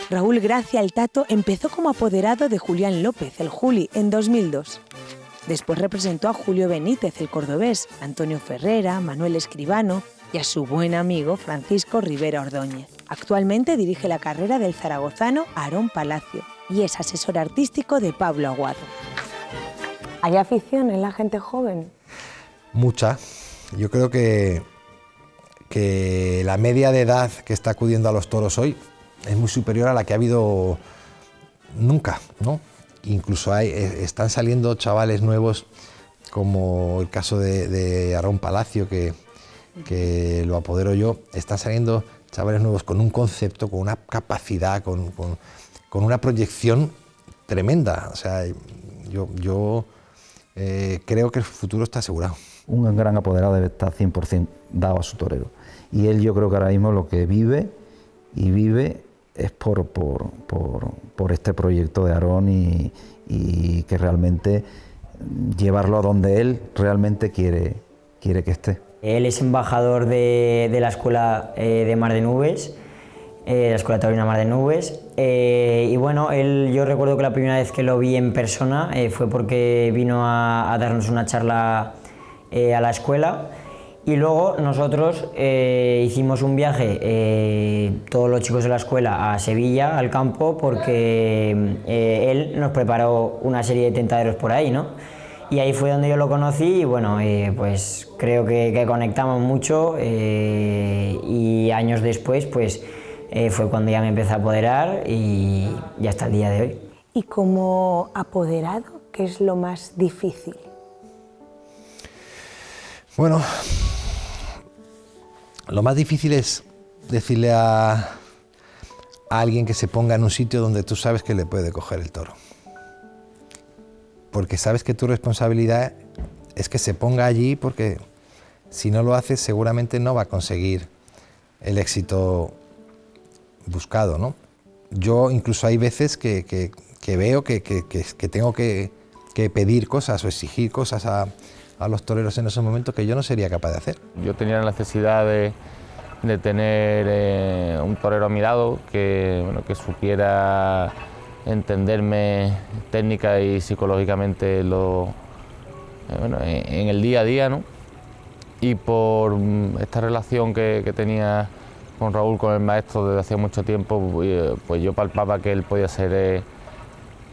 Raúl Gracia el Tato empezó como apoderado de Julián López, el Juli, en 2002. Después representó a Julio Benítez, el cordobés, Antonio Ferrera, Manuel Escribano y a su buen amigo Francisco Rivera Ordóñez. Actualmente dirige la carrera del zaragozano Aarón Palacio y es asesor artístico de Pablo Aguado. ¿Hay afición en la gente joven? Mucha. Yo creo que la media de edad que está acudiendo a los toros hoy es muy superior a la que ha habido nunca, ¿no? Incluso están saliendo chavales nuevos, como el caso de Aarón Palacio, que lo apodero yo. Están saliendo chavales nuevos con un concepto, con una capacidad, con una proyección tremenda. O sea, yo creo que el futuro está asegurado. Un gran apoderado debe estar 100% dado a su torero. Y él, yo creo que ahora mismo lo que vive es por este proyecto de Aarón y que realmente llevarlo a donde él realmente quiere que esté. Él es embajador de la Escuela de Mar de Nubes, la Escuela Taurina Mar de Nubes, y bueno, yo recuerdo que la primera vez que lo vi en persona fue porque vino a darnos una charla a la escuela. Y luego nosotros hicimos un viaje, todos los chicos de la escuela, a Sevilla, al campo, porque él nos preparó una serie de tentaderos por ahí, ¿no? Y ahí fue donde yo lo conocí y bueno, pues creo que conectamos mucho y años después pues fue cuando ya me empecé a apoderar y hasta el día de hoy. ¿Y como apoderado, qué es lo más difícil? Bueno, lo más difícil es decirle a alguien que se ponga en un sitio donde tú sabes que le puede coger el toro. Porque sabes que tu responsabilidad es que se ponga allí, porque si no lo haces seguramente no va a conseguir el éxito buscado, ¿no? Yo incluso hay veces que veo que tengo que pedir cosas o exigir cosas a los toreros en esos momentos que yo no sería capaz de hacer. Yo tenía la necesidad de tener un torero a mi lado que supiera entenderme técnica y psicológicamente en el día a día, ¿no? Y por esta relación que tenía con Raúl, con el maestro desde hace mucho tiempo, pues yo palpaba que él podía ser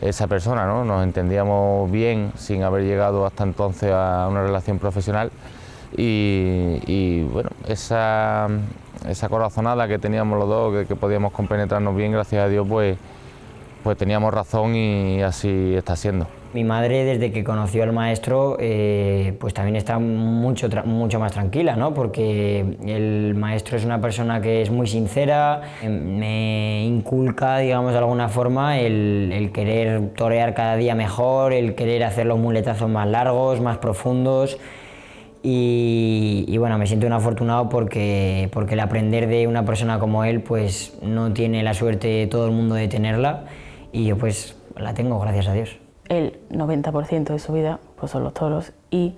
esa persona, ¿no? Nos entendíamos bien sin haber llegado hasta entonces a una relación profesional y bueno, esa corazonada que teníamos los dos, que podíamos compenetrarnos bien, gracias a Dios, pues teníamos razón y así está siendo. Mi madre, desde que conoció al maestro, pues también está mucho más tranquila, ¿no? Porque el maestro es una persona que es muy sincera, me inculca, digamos, de alguna forma, el querer torear cada día mejor, el querer hacer los muletazos más largos, más profundos. Y bueno, me siento un afortunado porque el aprender de una persona como él, pues no tiene la suerte todo el mundo de tenerla, y yo pues la tengo, gracias a Dios. El 90% de su vida pues son los toros y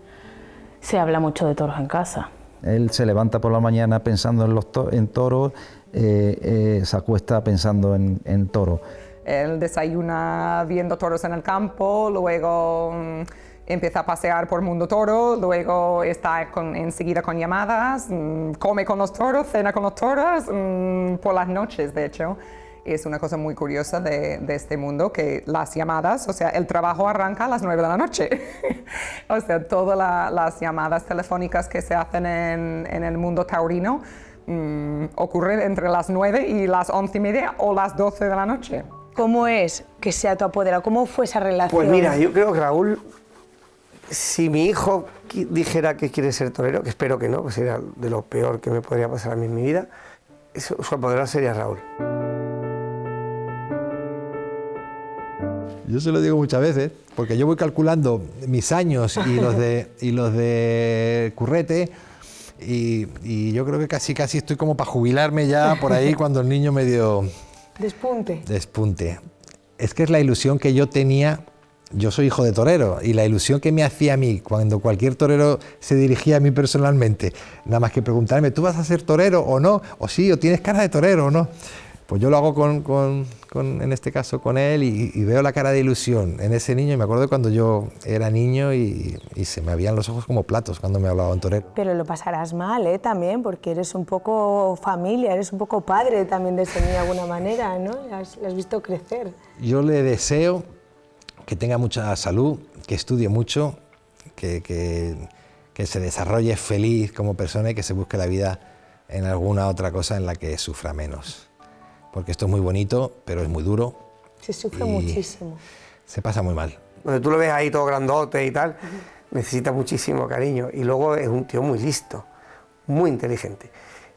se habla mucho de toros en casa. Él se levanta por la mañana pensando en toros, se acuesta pensando en toros. Él desayuna viendo toros en el campo, luego empieza a pasear por Mundo Toro, luego está enseguida con llamadas, come con los toros, cena con los toros, por las noches, de hecho. Es una cosa muy curiosa de este mundo, que las llamadas, o sea, el trabajo arranca a las 9 de la noche. O sea, todas las llamadas telefónicas que se hacen en el mundo taurino ocurren entre las 9 y las 11:30 o las 12 de la noche. ¿Cómo es que sea tu apoderado? ¿Cómo fue esa relación? Pues mira, yo creo que Raúl, si mi hijo dijera que quiere ser torero, que espero que no, que sería de lo peor que me podría pasar a mí en mi vida, su apoderado sería Raúl. Yo se lo digo muchas veces, porque yo voy calculando mis años y los de Currete, y yo creo que casi estoy como para jubilarme ya por ahí cuando el niño me dio... Despunte. Es que es la ilusión que yo tenía. Yo soy hijo de torero, y la ilusión que me hacía a mí cuando cualquier torero se dirigía a mí personalmente, nada más que preguntarme, ¿tú vas a ser torero o no? O sí, o tienes cara de torero o no. Pues yo lo hago en este caso con él y veo la cara de ilusión en ese niño. Y me acuerdo de cuando yo era niño y se me abrían los ojos como platos cuando me hablaba un torero. Pero lo pasarás mal, ¿eh? También, porque eres un poco familia, eres un poco padre también de ese niño de alguna manera, ¿no? Le has visto crecer. Yo le deseo que tenga mucha salud, que estudie mucho, que se desarrolle feliz como persona y que se busque la vida en alguna otra cosa en la que sufra menos. Porque esto es muy bonito, pero es muy duro. Se sufre muchísimo. Se pasa muy mal. Donde tú lo ves ahí todo grandote y tal, necesita muchísimo cariño. Y luego es un tío muy listo, muy inteligente.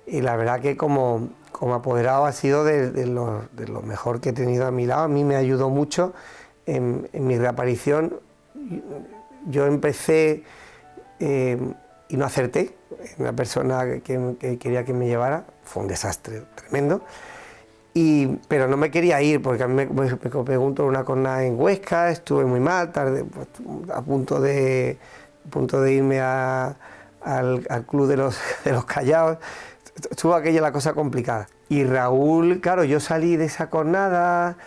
Y la verdad que como apoderado ha sido de lo mejor que he tenido a mi lado. A mí me ayudó mucho en mi reaparición. Yo empecé y no acerté. Una persona que quería que me llevara, fue un desastre tremendo. Pero no me quería ir porque a mí me pegó una cornada en Huesca, estuve muy mal, tarde, pues, a punto de irme al club de los Callaos. Estuvo aquella la cosa complicada. Y Raúl, claro, yo salí de esa cornada,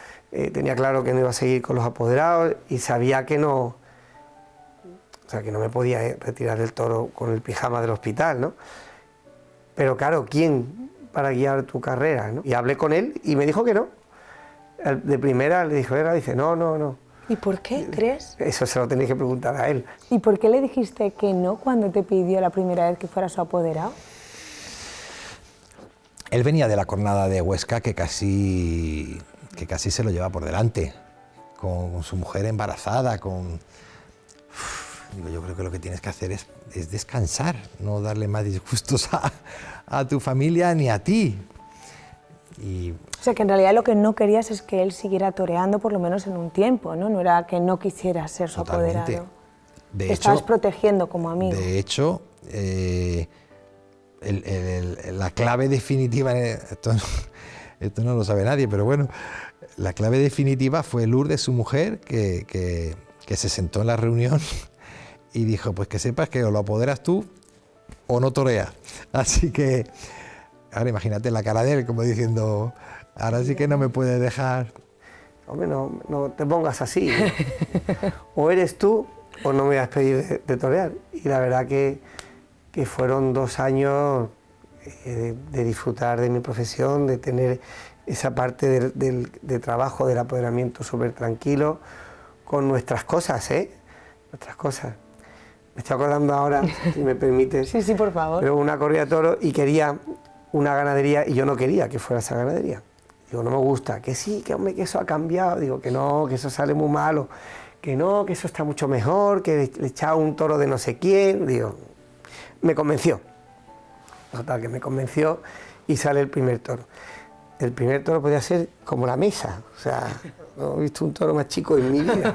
tenía claro que no iba a seguir con los apoderados y sabía que no, o sea, que no me podía retirar del toro con el pijama del hospital, ¿no? Pero claro, ¿quién para guiar tu carrera, ¿no? Y hablé con él y me dijo que no. De primera le dice, no. ¿Y por qué crees? Eso se lo tenéis que preguntar a él. ¿Y por qué le dijiste que no cuando te pidió la primera vez que fuera su apoderado? Él venía de la cornada de Huesca que casi se lo lleva por delante, con su mujer embarazada, Digo, yo creo que lo que tienes que hacer es descansar, no darle más disgustos a tu familia ni a ti. O sea, que en realidad lo que no querías es que él siguiera toreando por lo menos en un tiempo, ¿no? No era que no quisieras ser su apoderado. Te estabas protegiendo como amigo. De hecho, la clave definitiva, esto no lo sabe nadie, pero bueno, la clave definitiva fue Lourdes, su mujer, que se sentó en la reunión y dijo, pues que sepas que o lo apoderas tú o no toreas. Así que, ahora imagínate la cara de él como diciendo, ahora sí que no me puedes dejar. Hombre, no te pongas así. O eres tú o no me vas a despedir de torear. Y la verdad que fueron 2 años de disfrutar de mi profesión, de tener esa parte de trabajo, del apoderamiento súper tranquilo, con nuestras cosas, nuestras cosas. Me estoy acordando ahora, si me permites. Sí, por favor. Pero una corrida de toros y quería una ganadería y yo no quería que fuera esa ganadería. Digo, no me gusta. Que sí, que hombre, que eso ha cambiado. Digo, que no, que eso sale muy malo. Que no, que eso está mucho mejor, que le echaba un toro de no sé quién. Digo, me convenció. Total, que me convenció y sale el primer toro. El primer toro podía ser como la mesa. O sea, no he visto un toro más chico en mi vida.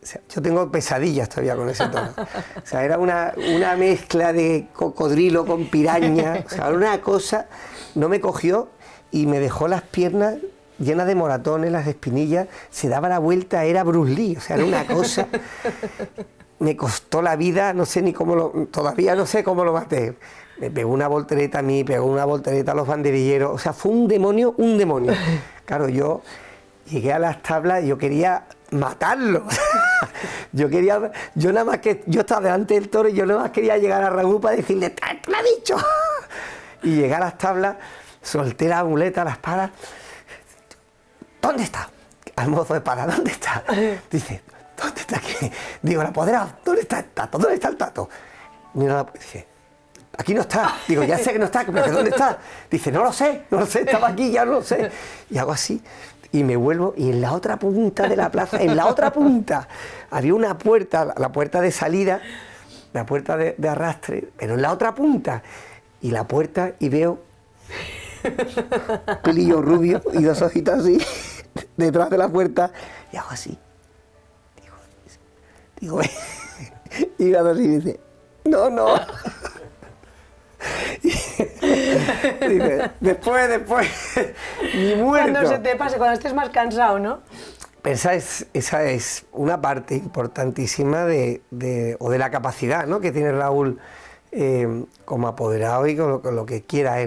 O sea, yo tengo pesadillas todavía con ese toro. O sea, era una mezcla de cocodrilo con piraña. O sea, una cosa, no me cogió y me dejó las piernas llenas de moratones, las espinillas, se daba la vuelta, era Bruce Lee. O sea, era una cosa... Me costó la vida, no sé ni cómo todavía no sé cómo lo maté. Me pegó una voltereta a mí, pegó una voltereta a los banderilleros. O sea, fue un demonio, un demonio. Claro, yo llegué a las tablas y yo quería matarlo. Yo nada más que, yo estaba delante del toro y yo nada más quería llegar a Raúl para decirle, ¡te lo he dicho! Y llegué a las tablas, solté la muleta, la espada. ¿Dónde está? Al mozo de espada, ¿dónde está? Dice, ¿dónde está? Digo, el apoderado, ¿dónde está el tato? ¿Dónde está el tato? Mira, dice, aquí no está. Digo, ya sé que no está, pero ¿dónde está? Dice, no lo sé, estaba aquí, ya no lo sé. Y hago así, y me vuelvo, y en la otra punta de la plaza, en la otra punta, había una puerta, la puerta de salida, la puerta de arrastre, pero en la otra punta, y la puerta, y veo pelillo rubio y 2 ojitos así, detrás de la puerta, y hago así. Digo, y cuando así dice, no. Dice, después, ni muerto. Cuando se te pase, cuando estés más cansado, ¿no? Esa es una parte importantísima de la capacidad, ¿no?, que tiene Raúl como apoderado y con lo que quiera él, ¿no?